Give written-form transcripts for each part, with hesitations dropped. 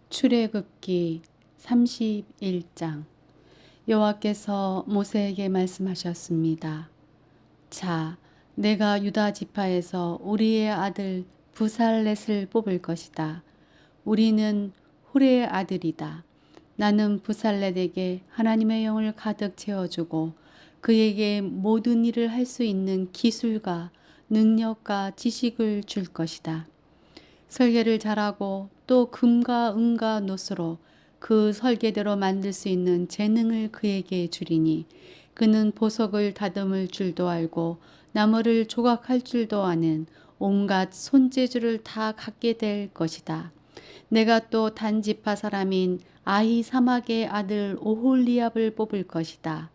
출애굽기 31장. 여호와께서 모세에게 말씀하셨습니다. 자, 내가 유다 지파에서 우리의 아들 부살렛을 뽑을 것이다. 우리는 훌의 아들이다. 나는 부살렛에게 하나님의 영을 가득 채워주고 그에게 모든 일을 할 수 있는 기술과 능력과 지식을 줄 것이다. 설계를 잘하고 또 금과 은과 노스로 그 설계대로 만들 수 있는 재능을 그에게 주리니 그는 보석을 다듬을 줄도 알고 나무를 조각할 줄도 아는 온갖 손재주를 다 갖게 될 것이다. 내가 또 단지파 사람인 아히사막의 아들 오홀리압을 뽑을 것이다.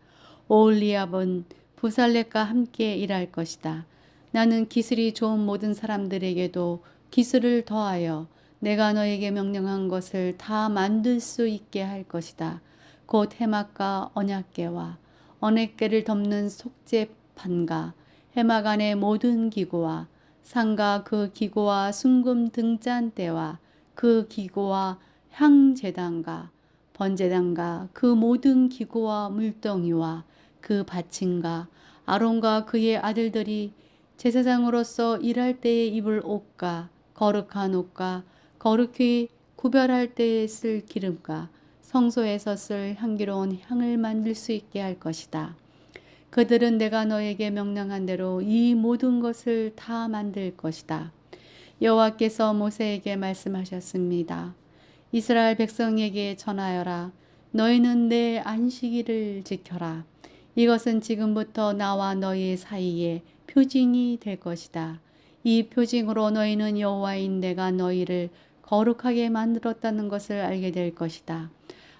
오홀리압은 부살렛과 함께 일할 것이다. 나는 기술이 좋은 모든 사람들에게도 기술을 더하여 내가 너에게 명령한 것을 다 만들 수 있게 할 것이다. 곧 해막과 언약궤와 언약궤를 덮는 속죄판과 해막 안의 모든 기구와 상과 그 기구와 순금 등잔대와 그 기구와 향제단과 번제단과 그 모든 기구와 물덩이와 그 받침과 아론과 그의 아들들이 제사장으로서 일할 때에 입을 옷과 거룩한 옷과 거룩히 구별할 때에 쓸 기름과 성소에서 쓸 향기로운 향을 만들 수 있게 할 것이다. 그들은 내가 너에게 명령한 대로 이 모든 것을 다 만들 것이다. 여호와께서 모세에게 말씀하셨습니다. 이스라엘 백성에게 전하여라. 너희는 내 안식일을 지켜라. 이것은 지금부터 나와 너희 사이에 표징이 될 것이다. 이 표징으로 너희는 여호와인 내가 너희를 거룩하게 만들었다는 것을 알게 될 것이다.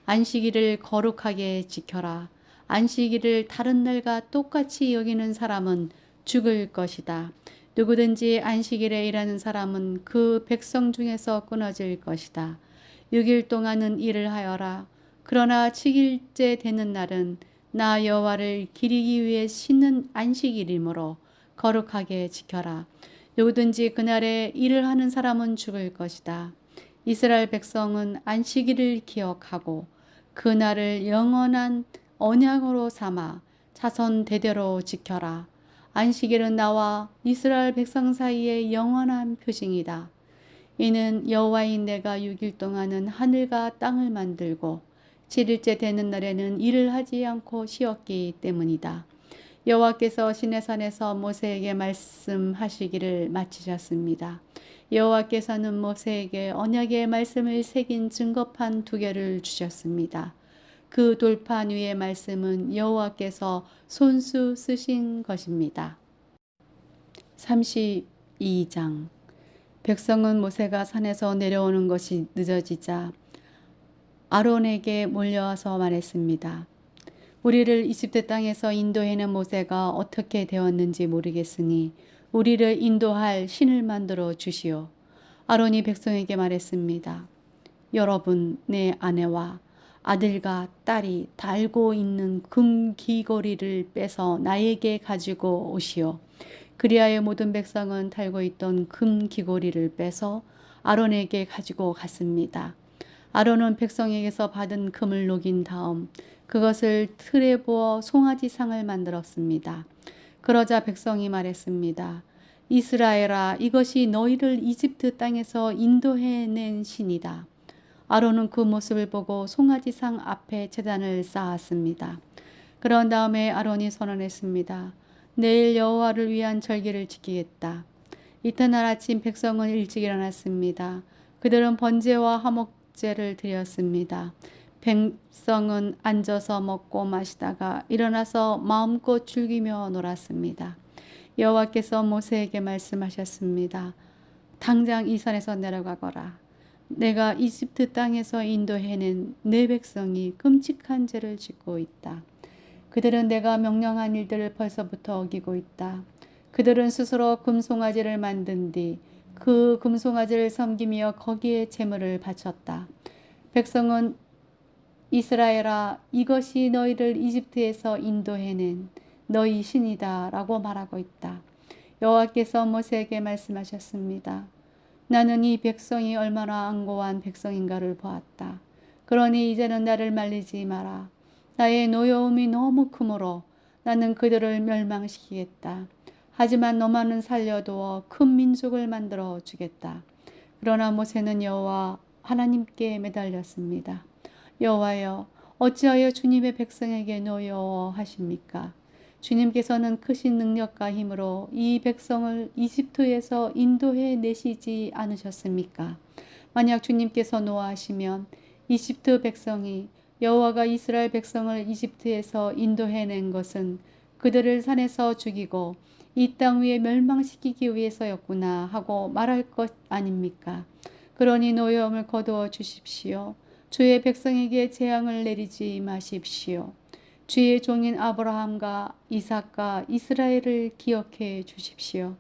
안식일을 거룩하게 지켜라. 안식일을 다른 날과 똑같이 여기는 사람은 죽을 것이다. 누구든지 안식일에 일하는 사람은 그 백성 중에서 끊어질 것이다. 6일 동안은 일을 하여라. 그러나 7일째 되는 날은 나 여호와를 기리기 위해 쉬는 안식일이므로 거룩하게 지켜라. 누구든지 그날에 일을 하는 사람은 죽을 것이다. 이스라엘 백성은 안식일을 기억하고 그날을 영원한 언약으로 삼아 자손 대대로 지켜라. 안식일은 나와 이스라엘 백성 사이의 영원한 표징이다. 이는 여호와인 내가 6일 동안은 하늘과 땅을 만들고 7일째 되는 날에는 일을 하지 않고 쉬었기 때문이다. 여호와께서 시내산에서 모세에게 말씀하시기를 마치셨습니다. 여호와께서는 모세에게 언약의 말씀을 새긴 증거판 2개를 주셨습니다. 그 돌판 위의 말씀은 여호와께서 손수 쓰신 것입니다. 32장. 백성은 모세가 산에서 내려오는 것이 늦어지자 아론에게 몰려와서 말했습니다. 우리를 이집트 땅에서 인도해낸 모세가 어떻게 되었는지 모르겠으니 우리를 인도할 신을 만들어 주시오. 아론이 백성에게 말했습니다. 여러분, 내 아내와 아들과 딸이 달고 있는 금 귀걸이를 빼서 나에게 가지고 오시오. 그리하여 모든 백성은 달고 있던 금 귀걸이를 빼서 아론에게 가지고 갔습니다. 아론은 백성에게서 받은 금을 녹인 다음 그것을 틀에 부어 송아지상을 만들었습니다. 그러자 백성이 말했습니다. 이스라엘아, 이것이 너희를 이집트 땅에서 인도해낸 신이다. 아론은 그 모습을 보고 송아지상 앞에 제단을 쌓았습니다. 그런 다음에 아론이 선언했습니다. 내일 여호와를 위한 절기를 지키겠다. 이튿날 아침 백성은 일찍 일어났습니다. 그들은 번제와 화목제를 드렸습니다. 백성은 앉아서 먹고 마시다가 일어나서 마음껏 즐기며 놀았습니다. 여호와께서 모세에게 말씀하셨습니다. 당장 이 산에서 내려가거라. 내가 이집트 땅에서 인도해낸 내 백성이 끔찍한 죄를 짓고 있다. 그들은 내가 명령한 일들을 벌써부터 어기고 있다. 그들은 스스로 금송아지를 만든 뒤 그 금송아지를 섬기며 거기에 제물을 바쳤다. 백성은 이스라엘아, 이것이 너희를 이집트에서 인도해낸 너희 신이다 라고 말하고 있다. 여호와께서 모세에게 말씀하셨습니다. 나는 이 백성이 얼마나 안고한 백성인가를 보았다. 그러니 이제는 나를 말리지 마라. 나의 노여움이 너무 크므로 나는 그들을 멸망시키겠다. 하지만 너만은 살려두어 큰 민족을 만들어 주겠다. 그러나 모세는 여호와 하나님께 매달렸습니다. 여호와여, 어찌하여 주님의 백성에게 노여워하십니까? 주님께서는 크신 능력과 힘으로 이 백성을 이집트에서 인도해 내시지 않으셨습니까? 만약 주님께서 노하시면 이집트 백성이 여호와가 이스라엘 백성을 이집트에서 인도해낸 것은 그들을 산에서 죽이고 이 땅 위에 멸망시키기 위해서였구나 하고 말할 것 아닙니까? 그러니 노여움을 거두어 주십시오. 주의 백성에게 재앙을 내리지 마십시오. 주의 종인 아브라함과 이삭과 이스라엘을 기억해 주십시오.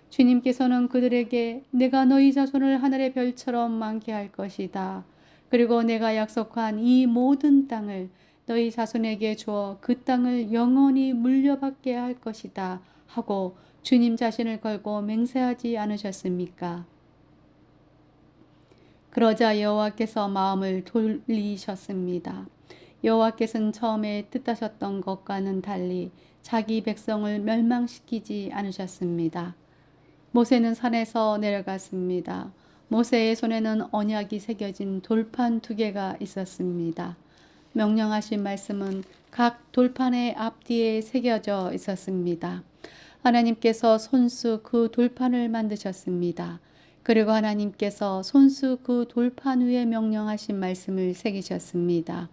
주님께서는 그들에게 내가 너희 자손을 하늘의 별처럼 많게 할 것이다. 그리고 내가 약속한 이 모든 땅을 너희 자손에게 주어 그 땅을 영원히 물려받게 할 것이다 하고 주님 자신을 걸고 맹세하지 않으셨습니까? 그러자 여호와께서 마음을 돌리셨습니다. 여호와께서는 처음에 뜻하셨던 것과는 달리 자기 백성을 멸망시키지 않으셨습니다. 모세는 산에서 내려갔습니다. 모세의 손에는 언약이 새겨진 돌판 2개가 있었습니다. 명령하신 말씀은 각 돌판의 앞뒤에 새겨져 있었습니다. 하나님께서 손수 그 돌판을 만드셨습니다. 그리고 하나님께서 손수 그 돌판 위에 명령하신 말씀을 새기셨습니다.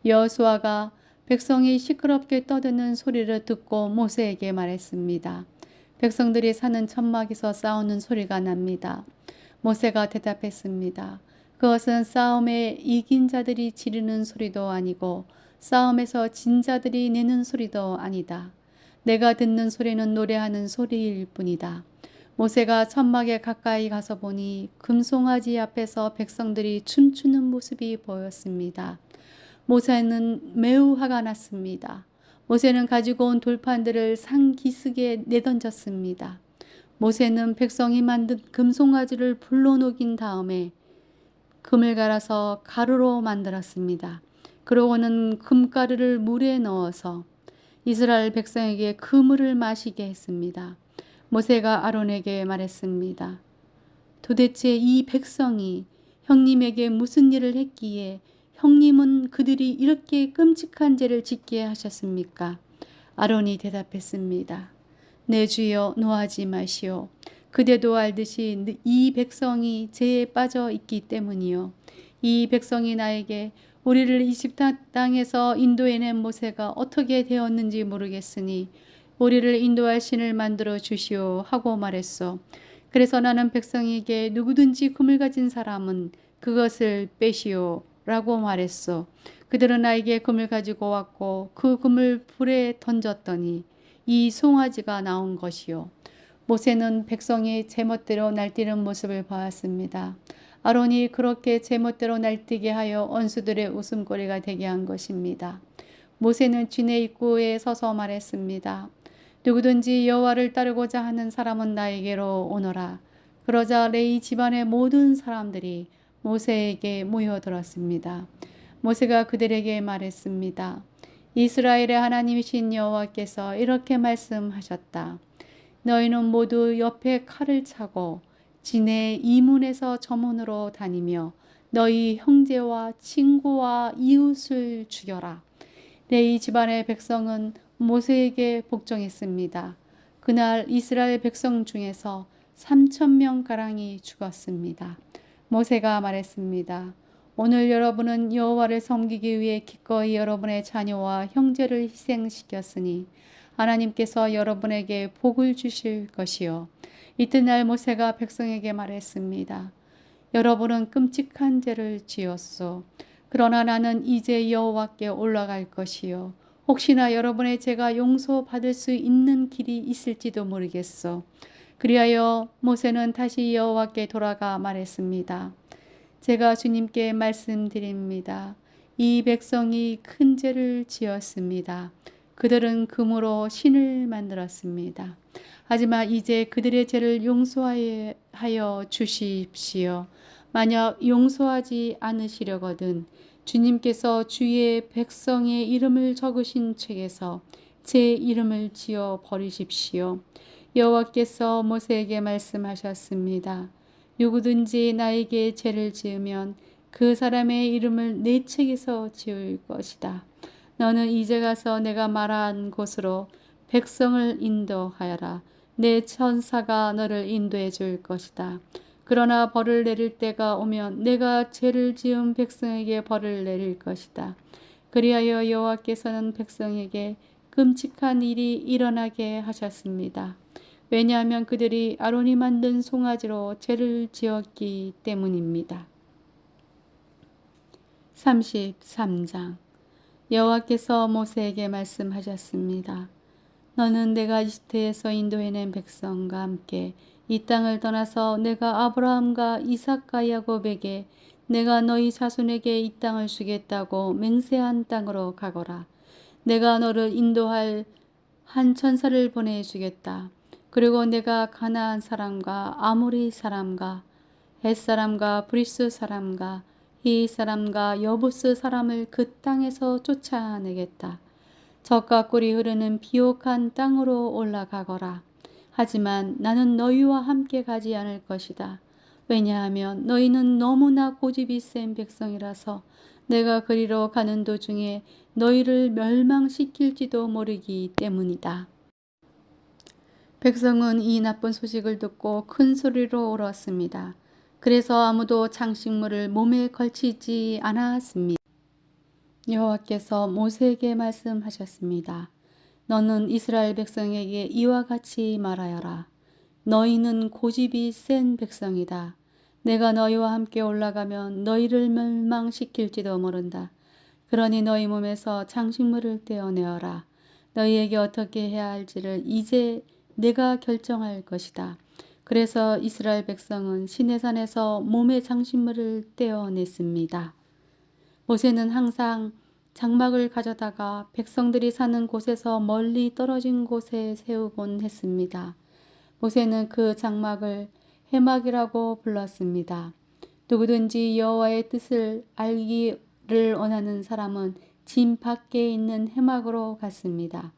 여호수아가 백성이 시끄럽게 떠드는 소리를 듣고 모세에게 말했습니다. 백성들이 사는 천막에서 싸우는 소리가 납니다. 모세가 대답했습니다. 그것은 싸움에 이긴 자들이 지르는 소리도 아니고 싸움에서 진 자들이 내는 소리도 아니다. 내가 듣는 소리는 노래하는 소리일 뿐이다. 모세가 천막에 가까이 가서 보니 금송아지 앞에서 백성들이 춤추는 모습이 보였습니다. 모세는 매우 화가 났습니다. 모세는 가지고 온 돌판들을 산기슭에 내던졌습니다. 모세는 백성이 만든 금송아지를 불로 녹인 다음에 금을 갈아서 가루로 만들었습니다. 그러고는 금가루를 물에 넣어서 이스라엘 백성에게 그 물을 마시게 했습니다. 모세가 아론에게 말했습니다. 도대체 이 백성이 형님에게 무슨 일을 했기에 형님은 그들이 이렇게 끔찍한 죄를 짓게 하셨습니까? 아론이 대답했습니다. 내 주여, 노하지 마시오. 그대도 알듯이 이 백성이 죄에 빠져 있기 때문이요. 이 백성이 나에게 우리를 이집트 땅에서 인도해낸 모세가 어떻게 되었는지 모르겠으니 우리를 인도할 신을 만들어 주시오 하고 말했소. 그래서 나는 백성에게 누구든지 금을 가진 사람은 그것을 빼시오 라고 말했소. 그들은 나에게 금을 가지고 왔고 그 금을 불에 던졌더니 이 송아지가 나온 것이요. 모세는 백성이 제멋대로 날뛰는 모습을 보았습니다. 아론이 그렇게 제멋대로 날뛰게 하여 원수들의 웃음거리가 되게 한 것입니다. 모세는 진의 입구에 서서 말했습니다. 누구든지 여호와를 따르고자 하는 사람은 나에게로 오너라. 그러자 레위 집안의 모든 사람들이 모세에게 모여들었습니다. 모세가 그들에게 말했습니다. 이스라엘의 하나님이신 여호와께서 이렇게 말씀하셨다. 너희는 모두 옆에 칼을 차고 진의 이문에서 저문으로 다니며 너희 형제와 친구와 이웃을 죽여라. 레위 집안의 백성은 모세에게 복종했습니다. 그날 이스라엘 백성 중에서 3,000명가량이 죽었습니다. 모세가 말했습니다. 오늘 여러분은 여호와를 섬기기 위해 기꺼이 여러분의 자녀와 형제를 희생시켰으니 하나님께서 여러분에게 복을 주실 것이요. 이튿날 모세가 백성에게 말했습니다. 여러분은 끔찍한 죄를 지었소. 그러나 나는 이제 여호와께 올라갈 것이요. 혹시나 여러분의 죄가 용서받을 수 있는 길이 있을지도 모르겠소. 그리하여 모세는 다시 여호와께 돌아가 말했습니다. 제가 주님께 말씀드립니다. 이 백성이 큰 죄를 지었습니다. 그들은 금으로 신을 만들었습니다. 하지만 이제 그들의 죄를 용서하여 주십시오. 만약 용서하지 않으시려거든 주님께서 주의 백성의 이름을 적으신 책에서 제 이름을 지어 버리십시오. 여호와께서 모세에게 말씀하셨습니다. 누구든지 나에게 죄를 지으면 그 사람의 이름을 내 책에서 지을 것이다. 너는 이제 가서 내가 말한 곳으로 백성을 인도하여라. 내 천사가 너를 인도해 줄 것이다. 그러나 벌을 내릴 때가 오면 내가 죄를 지은 백성에게 벌을 내릴 것이다. 그리하여 여호와께서는 백성에게 끔찍한 일이 일어나게 하셨습니다. 왜냐하면 그들이 아론이 만든 송아지로 죄를 지었기 때문입니다. 33장 여호와께서 모세에게 말씀하셨습니다. 너는 내가 이집트에서 인도해낸 백성과 함께 이 땅을 떠나서 내가 아브라함과 이삭과 야곱에게 내가 너희 자손에게 이 땅을 주겠다고 맹세한 땅으로 가거라. 내가 너를 인도할 한 천사를 보내주겠다. 그리고 내가 가나안 사람과 아모리 사람과 헷 사람과 브리스 사람과 히 사람과 여부스 사람을 그 땅에서 쫓아내겠다. 젖과 꿀이 흐르는 비옥한 땅으로 올라가거라. 하지만 나는 너희와 함께 가지 않을 것이다. 왜냐하면 너희는 너무나 고집이 센 백성이라서 내가 그리로 가는 도중에 너희를 멸망시킬지도 모르기 때문이다. 백성은 이 나쁜 소식을 듣고 큰 소리로 울었습니다. 그래서 아무도 장식물을 몸에 걸치지 않았습니다. 여호와께서 모세에게 말씀하셨습니다. 너는 이스라엘 백성에게 이와 같이 말하여라. 너희는 고집이 센 백성이다. 내가 너희와 함께 올라가면 너희를 멸망시킬지도 모른다. 그러니 너희 몸에서 장식물을 떼어내어라. 너희에게 어떻게 해야 할지를 이제 내가 결정할 것이다. 그래서 이스라엘 백성은 시내산에서 몸의 장식물을 떼어냈습니다. 모세는 항상 장막을 가져다가 백성들이 사는 곳에서 멀리 떨어진 곳에 세우곤 했습니다. 모세는 그 장막을 해막이라고 불렀습니다. 누구든지 여호와의 뜻을 알기를 원하는 사람은 진 밖에 있는 해막으로 갔습니다.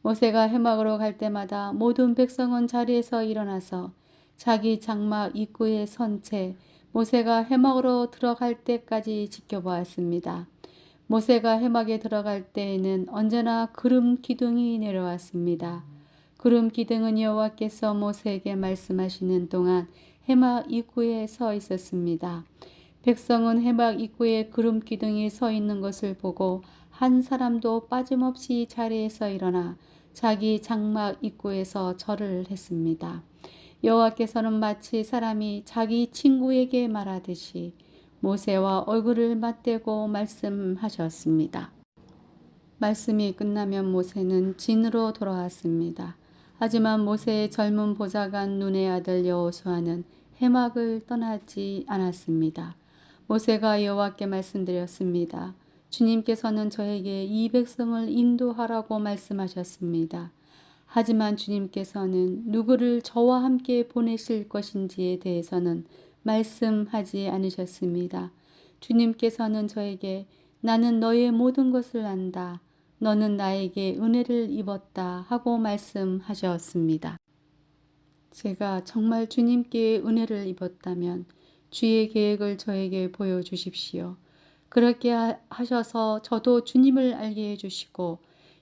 모세가 해막으로 갈 때마다 모든 백성은 자리에서 일어나서 자기 장막 입구에 선 채 모세가 해막으로 들어갈 때까지 지켜보았습니다. 모세가 해막에 들어갈 때에는 언제나 구름 기둥이 내려왔습니다. 구름 기둥은 여호와께서 모세에게 말씀하시는 동안 해막 입구에 서 있었습니다. 백성은 해막 입구에 구름 기둥이 서 있는 것을 보고 한 사람도 빠짐없이 자리에서 일어나 자기 장막 입구에서 절을 했습니다. 여호와께서는 마치 사람이 자기 친구에게 말하듯이 모세와 얼굴을 맞대고 말씀하셨습니다. 말씀이 끝나면 모세는 진으로 돌아왔습니다. 하지만 모세의 젊은 보좌관 눈의 아들 여호수아는 해막을 떠나지 않았습니다. 모세가 여호와께 말씀드렸습니다. 주님께서는 저에게 이 백성을 인도하라고 말씀하셨습니다. 하지만 주님께서는 누구를 저와 함께 보내실 것인지에 대해서는 말씀하지 않으셨습니다. 주님께서는 저에게 나는 너의 모든 것을 안다. 너는 나에게 은혜를 입었다 하고 말씀하셨습니다. 제가 정말 주님께 은혜를 입었다면 주의 계획을 저에게 보여주십시오. 그렇게 하셔서 저도 주님을 알게 해주시고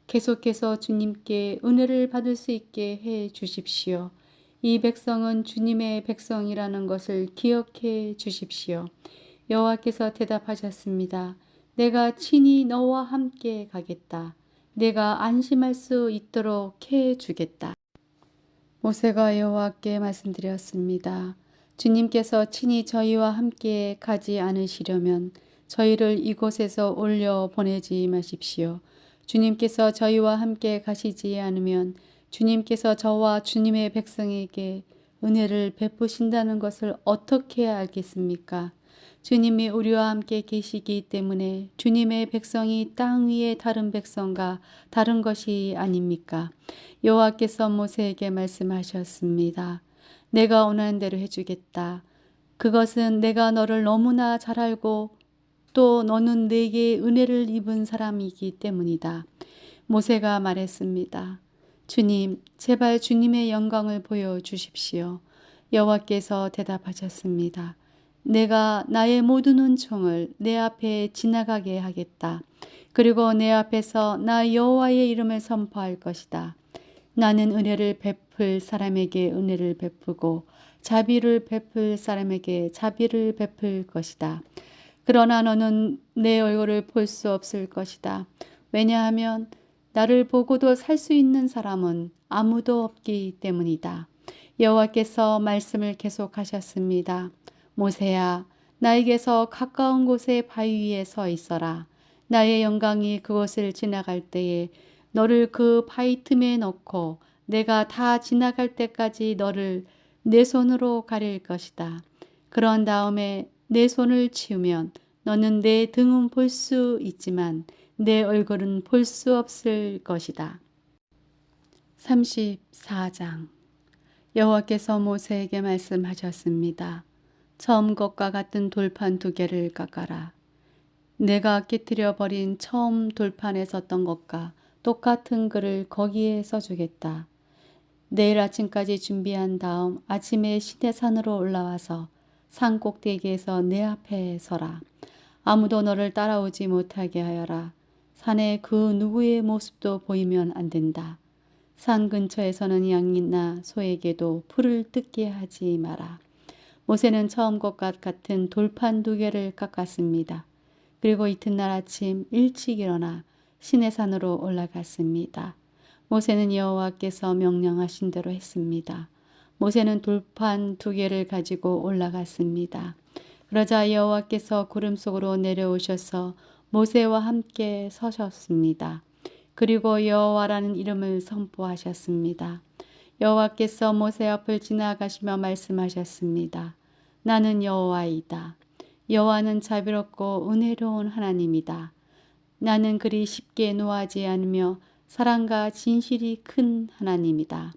계속해서 주님께 은혜를 받을 수 있게 해 주십시오. 이 백성은 주님의 백성이라는 것을 기억해 주십시오. 여호와께서 대답하셨습니다. 내가 친히 너와 함께 가겠다. 내가 안심할 수 있도록 해 주겠다. 모세가 여호와께 말씀드렸습니다. 주님께서 친히 저희와 함께 가지 않으시려면 저희를 이곳에서 올려 보내지 마십시오. 주님께서 저희와 함께 가시지 않으면 주님께서 저와 주님의 백성에게 은혜를 베푸신다는 것을 어떻게 알겠습니까? 주님이 우리와 함께 계시기 때문에 주님의 백성이 땅 위의 다른 백성과 다른 것이 아닙니까? 여호와께서 모세에게 말씀하셨습니다. 내가 원하는 대로 해주겠다. 그것은 내가 너를 너무나 잘 알고 또 너는 내게 은혜를 입은 사람이기 때문이다. 모세가 말했습니다. 주님, 제발 주님의 영광을 보여주십시오. 여호와께서 대답하셨습니다. 내가 나의 모든 은총을 내 앞에 지나가게 하겠다. 그리고 내 앞에서 나 여호와의 이름을 선포할 것이다. 나는 은혜를 베풀 사람에게 은혜를 베푸고 자비를 베풀 사람에게 자비를 베풀 것이다. 그러나 너는 내 얼굴을 볼 수 없을 것이다. 왜냐하면 나를 보고도 살 수 있는 사람은 아무도 없기 때문이다. 여호와께서 말씀을 계속하셨습니다. 모세야, 나에게서 가까운 곳의 바위 위에 서 있어라. 나의 영광이 그곳을 지나갈 때에 너를 그 바위 틈에 넣고 내가 다 지나갈 때까지 너를 내 손으로 가릴 것이다. 그런 다음에 내 손을 치우면 너는 내 등은 볼 수 있지만 내 얼굴은 볼 수 없을 것이다. 34장 여호와께서 모세에게 말씀하셨습니다. 처음 것과 같은 돌판 2개를 깎아라. 내가 깨뜨려 버린 처음 돌판에 섰던 것과 똑같은 글을 거기에 써주겠다. 내일 아침까지 준비한 다음 아침에 시내산으로 올라와서 산 꼭대기에서 내 앞에 서라. 아무도 너를 따라오지 못하게 하여라. 산에 그 누구의 모습도 보이면 안 된다. 산 근처에서는 양이나 소에게도 풀을 뜯게 하지 마라. 모세는 처음 것과 같은 돌판 2개를 깎았습니다. 그리고 이튿날 아침 일찍 일어나 시내산으로 올라갔습니다. 모세는 여호와께서 명령하신 대로 했습니다. 모세는 돌판 2개를 가지고 올라갔습니다. 그러자 여호와께서 구름 속으로 내려오셔서 모세와 함께 서셨습니다. 그리고 여호와라는 이름을 선포하셨습니다. 여호와께서 모세 앞을 지나가시며 말씀하셨습니다. 나는 여호와이다. 여호와는 자비롭고 은혜로운 하나님이다. 나는 그리 쉽게 노하지 않으며 사랑과 진실이 큰 하나님이다.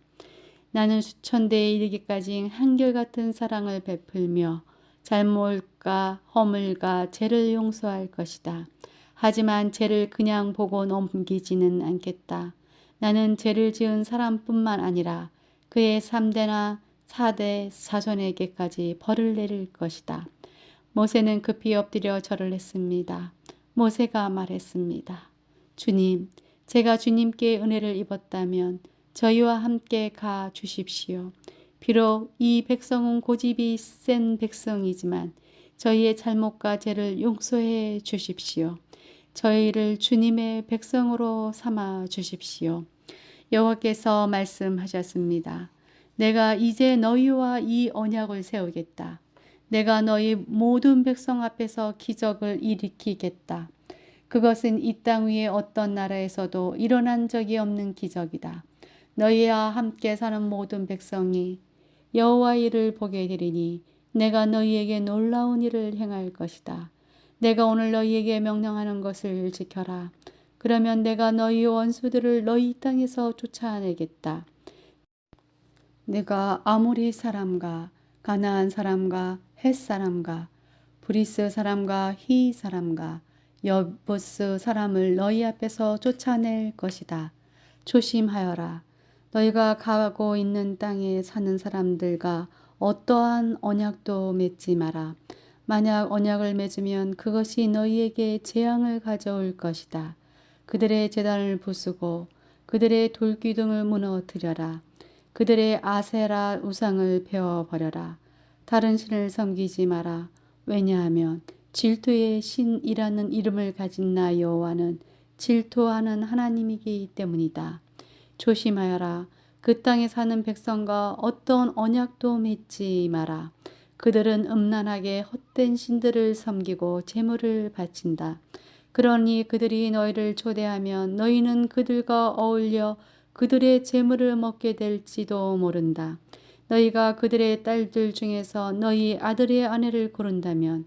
나는 수천 대에 이르기까지 한결같은 사랑을 베풀며 잘못과 허물과 죄를 용서할 것이다. 하지만 죄를 그냥 보고 넘기지는 않겠다. 나는 죄를 지은 사람뿐만 아니라 그의 3대나 4대 자손에게까지 벌을 내릴 것이다. 모세는 급히 엎드려 절을 했습니다. 모세가 말했습니다. 주님, 제가 주님께 은혜를 입었다면 저희와 함께 가 주십시오. 비록 이 백성은 고집이 센 백성이지만 저희의 잘못과 죄를 용서해 주십시오. 저희를 주님의 백성으로 삼아 주십시오. 여호와께서 말씀하셨습니다. 내가 이제 너희와 이 언약을 세우겠다. 내가 너희 모든 백성 앞에서 기적을 일으키겠다. 그것은 이 땅 위에 어떤 나라에서도 일어난 적이 없는 기적이다. 너희와 함께 사는 모든 백성이 여호와의 일을 보게 되리니 내가 너희에게 놀라운 일을 행할 것이다. 내가 오늘 너희에게 명령하는 것을 지켜라. 그러면 내가 너희 원수들을 너희 땅에서 쫓아내겠다. 내가 아모리 사람과 가나안 사람과 헷 사람과 브리스 사람과 히 사람과 여부스 사람을 너희 앞에서 쫓아낼 것이다. 조심하여라. 너희가 가고 있는 땅에 사는 사람들과 어떠한 언약도 맺지 마라. 만약 언약을 맺으면 그것이 너희에게 재앙을 가져올 것이다. 그들의 제단을 부수고 그들의 돌기둥을 무너뜨려라. 그들의 아세라 우상을 베어버려라. 다른 신을 섬기지 마라. 왜냐하면 질투의 신이라는 이름을 가진 나 여호와는 질투하는 하나님이기 때문이다. 조심하여라. 그 땅에 사는 백성과 어떤 언약도 맺지 마라. 그들은 음란하게 헛된 신들을 섬기고 제물을 바친다. 그러니 그들이 너희를 초대하면 너희는 그들과 어울려 그들의 제물을 먹게 될지도 모른다. 너희가 그들의 딸들 중에서 너희 아들의 아내를 고른다면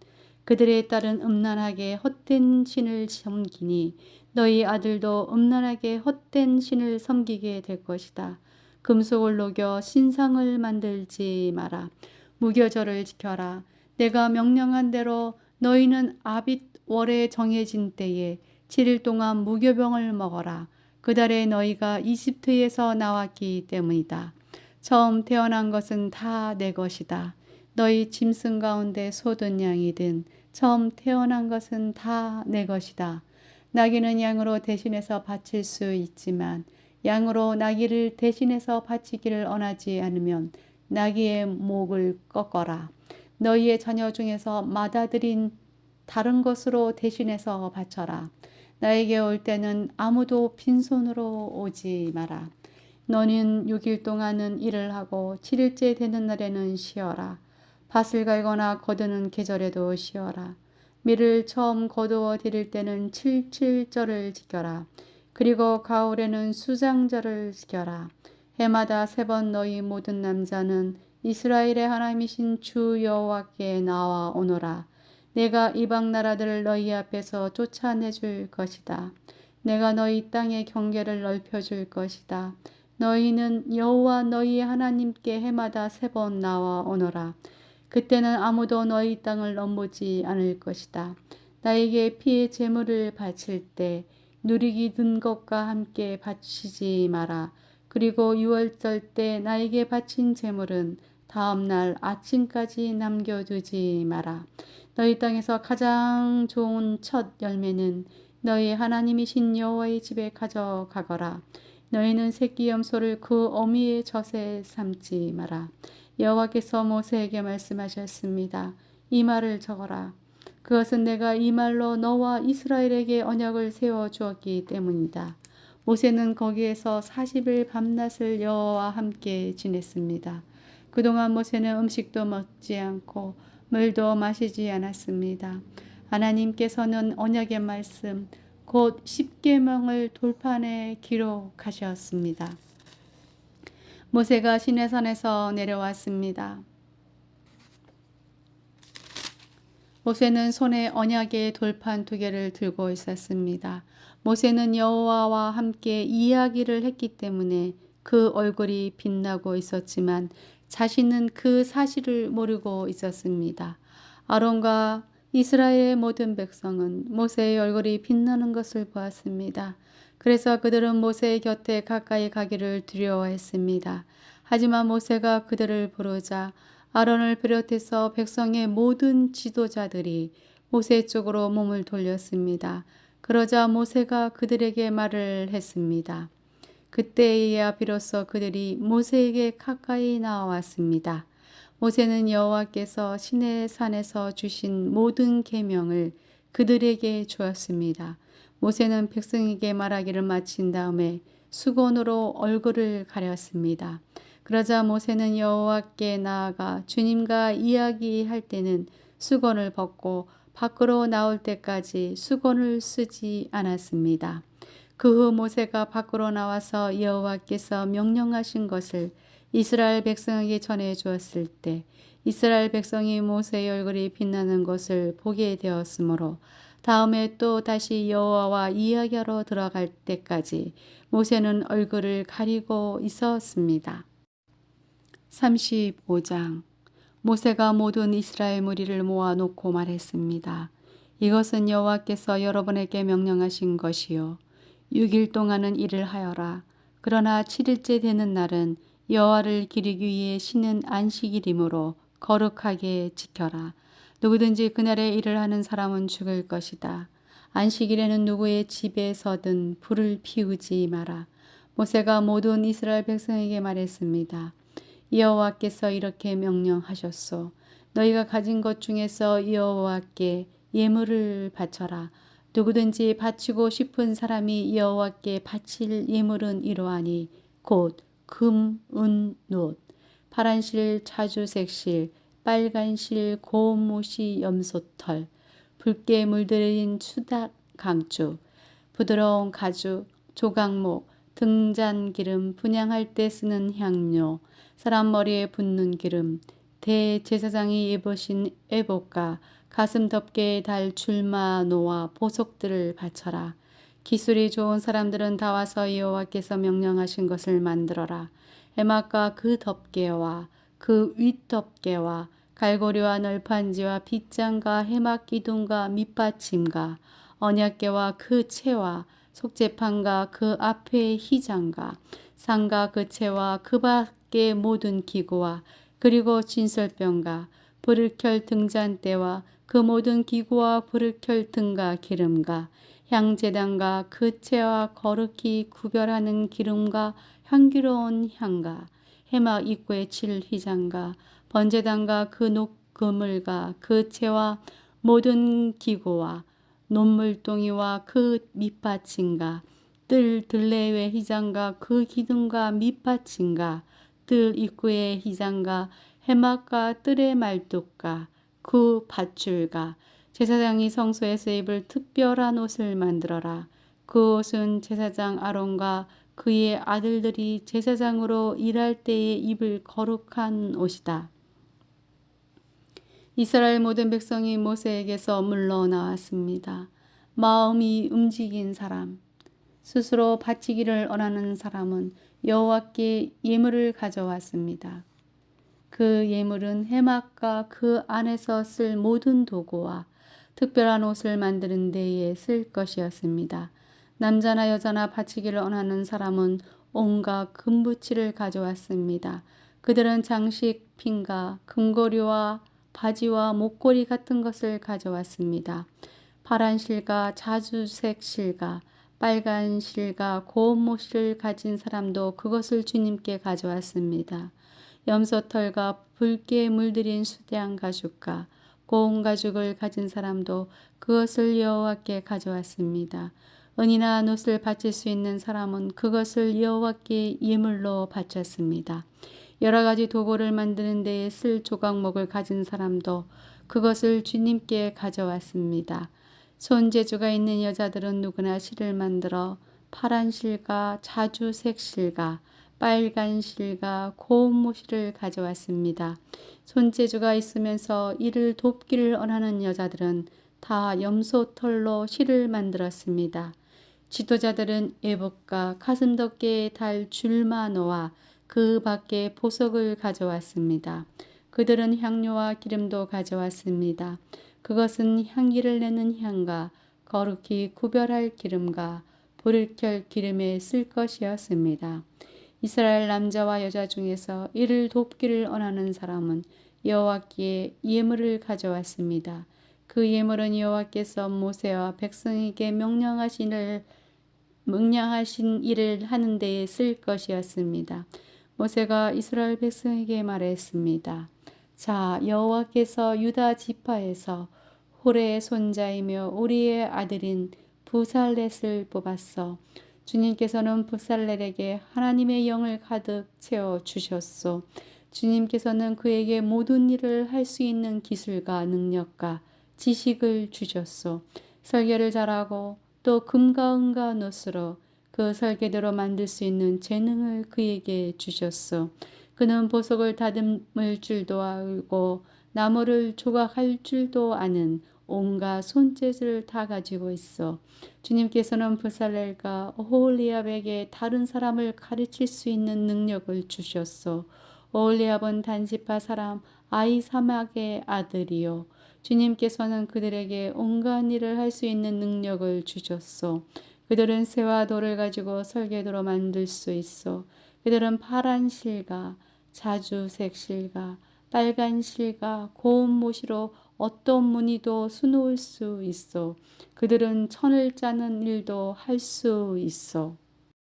그들의 딸은 음란하게 헛된 신을 섬기니 너희 아들도 음란하게 헛된 신을 섬기게 될 것이다. 금속을 녹여 신상을 만들지 마라. 무교절을 지켜라. 내가 명령한 대로 너희는 아빗 월에 정해진 때에 7일 동안 무교병을 먹어라. 그 달에 너희가 이집트에서 나왔기 때문이다. 처음 태어난 것은 다 내 것이다. 너희 짐승 가운데 소든 양이든 처음 태어난 것은 다 내 것이다. 나귀는 양으로 대신해서 바칠 수 있지만 양으로 나귀를 대신해서 바치기를 원하지 않으면 나귀의 목을 꺾어라. 너희의 자녀 중에서 맏아들인 다른 것으로 대신해서 바쳐라. 나에게 올 때는 아무도 빈손으로 오지 마라. 너는 6일 동안은 일을 하고 7일째 되는 날에는 쉬어라. 밭을 갈거나 거두는 계절에도 쉬어라. 밀을 처음 거두어 드릴 때는 칠칠절을 지켜라. 그리고 가을에는 수장절을 지켜라. 해마다 3번 너희 모든 남자는 이스라엘의 하나님이신 주 여호와께 나와 오너라. 내가 이방 나라들을 너희 앞에서 쫓아내줄 것이다. 내가 너희 땅의 경계를 넓혀줄 것이다. 너희는 여호와 너희 하나님께 해마다 3번 나와 오너라. 그때는 아무도 너희 땅을 넘보지 않을 것이다. 나에게 피의 제물을 바칠 때 누리기 든 것과 함께 바치지 마라. 그리고 6월절 때 나에게 바친 제물은 다음 날 아침까지 남겨두지 마라. 너희 땅에서 가장 좋은 첫 열매는 너희 하나님이신 여호와의 집에 가져가거라. 너희는 새끼 염소를 그 어미의 젖에 삼지 마라. 여호와께서 모세에게 말씀하셨습니다. 이 말을 적어라. 그것은 내가 이 말로 너와 이스라엘에게 언약을 세워 주었기 때문이다. 모세는 거기에서 40일 밤낮을 여호와와 함께 지냈습니다. 그동안 모세는 음식도 먹지 않고 물도 마시지 않았습니다. 하나님께서는 언약의 말씀 곧 십계명을 돌판에 기록하셨습니다. 모세가 시내산에서 내려왔습니다. 모세는 손에 언약의 돌판 2개를 들고 있었습니다. 모세는 여호와와 함께 이야기를 했기 때문에 그 얼굴이 빛나고 있었지만 자신은 그 사실을 모르고 있었습니다. 아론과 이스라엘의 모든 백성은 모세의 얼굴이 빛나는 것을 보았습니다. 그래서 그들은 모세의 곁에 가까이 가기를 두려워했습니다. 하지만 모세가 그들을 부르자 아론을 비롯해서 백성의 모든 지도자들이 모세 쪽으로 몸을 돌렸습니다. 그러자 모세가 그들에게 말을 했습니다. 그때에야 비로소 그들이 모세에게 가까이 나왔습니다. 모세는 여호와께서 시내산에서 주신 모든 계명을 그들에게 주었습니다. 모세는 백성에게 말하기를 마친 다음에 수건으로 얼굴을 가렸습니다. 그러자 모세는 여호와께 나아가 주님과 이야기할 때는 수건을 벗고 밖으로 나올 때까지 수건을 쓰지 않았습니다. 그 후 모세가 밖으로 나와서 여호와께서 명령하신 것을 이스라엘 백성에게 전해 주었을 때 이스라엘 백성이 모세의 얼굴이 빛나는 것을 보게 되었으므로 다음에 또 다시 여호와와 이야기하러 들어갈 때까지 모세는 얼굴을 가리고 있었습니다. 35장 모세가 모든 이스라엘 무리를 모아놓고 말했습니다. 이것은 여호와께서 여러분에게 명령하신 것이요 6일 동안은 일을 하여라. 그러나 7일째 되는 날은 여호와를 기리기 위해 쉬는 안식일이므로 거룩하게 지켜라. 누구든지 그날에 일을 하는 사람은 죽을 것이다. 안식일에는 누구의 집에서든 불을 피우지 마라. 모세가 모든 이스라엘 백성에게 말했습니다. 여호와께서 이렇게 명령하셨소. 너희가 가진 것 중에서 여호와께 예물을 바쳐라. 누구든지 바치고 싶은 사람이 여호와께 바칠 예물은 이러하니 곧 금, 은, 놋, 파란 실, 자주색 실, 빨간 실, 고운 못이 염소털, 붉게 물들인 수탉 강주, 부드러운 가죽, 조각목, 등잔 기름, 분향할 때 쓰는 향료, 사람 머리에 붓는 기름, 대제사장이 입으신 에봇과 가슴 덮개 달 줄마 놓아 보석들을 바쳐라. 기술이 좋은 사람들은 다 와서 여호와께서 명령하신 것을 만들어라. 해막과 그 덮개와 그 윗덮개와 갈고리와 널판지와 빗장과 해막 기둥과 밑받침과 언약궤와 그 채와 속죄판과 그 앞에 희장과 상과 그 채와 그 밖의 모든 기구와 그리고 진설병과 불을 켤 등잔대와 그 모든 기구와 불을 켤 등과 기름과 향제단과 그 채와 거룩히 구별하는 기름과 향기로운 향과 해막 입구에 칠 휘장과 번제단과 그 녹그물과 그 채와 모든 기구와 논물동이와 그 밑받침과 뜰 들레의 휘장과 그 기둥과 밑받침과 뜰 입구의 휘장과 해막과 뜰의 말뚝과 그 밧줄과 제사장이 성소에서 입을 특별한 옷을 만들어라. 그 옷은 제사장 아론과 그의 아들들이 제사장으로 일할 때에 입을 거룩한 옷이다. 이스라엘 모든 백성이 모세에게서 물러나왔습니다. 마음이 움직인 사람, 스스로 바치기를 원하는 사람은 여호와께 예물을 가져왔습니다. 그 예물은 해막과 그 안에서 쓸 모든 도구와 특별한 옷을 만드는 데에 쓸 것이었습니다. 남자나 여자나 바치기를 원하는 사람은 온갖 금부치를 가져왔습니다. 그들은 장식, 핀과 금고리와 바지와 목걸이 같은 것을 가져왔습니다. 파란 실과 자주색 실과 빨간 실과 고운 모실을 가진 사람도 그것을 주님께 가져왔습니다. 염소털과 붉게 물들인 수대한 가죽과 고운 가죽을 가진 사람도 그것을 여호와께 가져왔습니다. 은이나 놋을 바칠 수 있는 사람은 그것을 여호와께 예물로 바쳤습니다. 여러 가지 도구를 만드는 데에 쓸 조각목을 가진 사람도 그것을 주님께 가져왔습니다. 손재주가 있는 여자들은 누구나 실을 만들어 파란 실과 자주색 실과 빨간 실과 고운 모실을 가져왔습니다. 손재주가 있으면서 이를 돕기를 원하는 여자들은 다 염소털로 실을 만들었습니다. 지도자들은 에봇과 가슴덮개에 달 줄마 놓아 그 밖에 보석을 가져왔습니다. 그들은 향료와 기름도 가져왔습니다. 그것은 향기를 내는 향과 거룩히 구별할 기름과 불을 켤 기름에 쓸 것이었습니다. 이스라엘 남자와 여자 중에서 이를 돕기를 원하는 사람은 여호와께 예물을 가져왔습니다. 그 예물은 여호와께서 모세와 백성에게 명령하신 일을 하는 데에 쓸 것이었습니다. 모세가 이스라엘 백성에게 말했습니다. 자, 여호와께서 유다 지파에서 홀의 손자이며 우리의 아들인 부살렛을 뽑았어. 주님께서는 부살렛에게 하나님의 영을 가득 채워 주셨소. 주님께서는 그에게 모든 일을 할 수 있는 기술과 능력과 지식을 주셨소. 설계를 잘하고 또 금과 은과 놋으로 그 설계대로 만들 수 있는 재능을 그에게 주셨소. 그는 보석을 다듬을 줄도 알고 나무를 조각할 줄도 아는 온갖 손재주를 다 가지고 있어. 주님께서는 부살렐과 오홀리압에게 다른 사람을 가르칠 수 있는 능력을 주셨소. 오홀리압은 단지파 사람 아히사막의 아들이요. 주님께서는 그들에게 온갖 일을 할 수 있는 능력을 주셨소. 그들은 쇠와 돌을 가지고 설계도로 만들 수 있어. 그들은 파란 실과 자주색 실과 빨간 실과 고운 모시로 어떤 무늬도 수놓을 수 있어. 그들은 천을 짜는 일도 할 수 있어.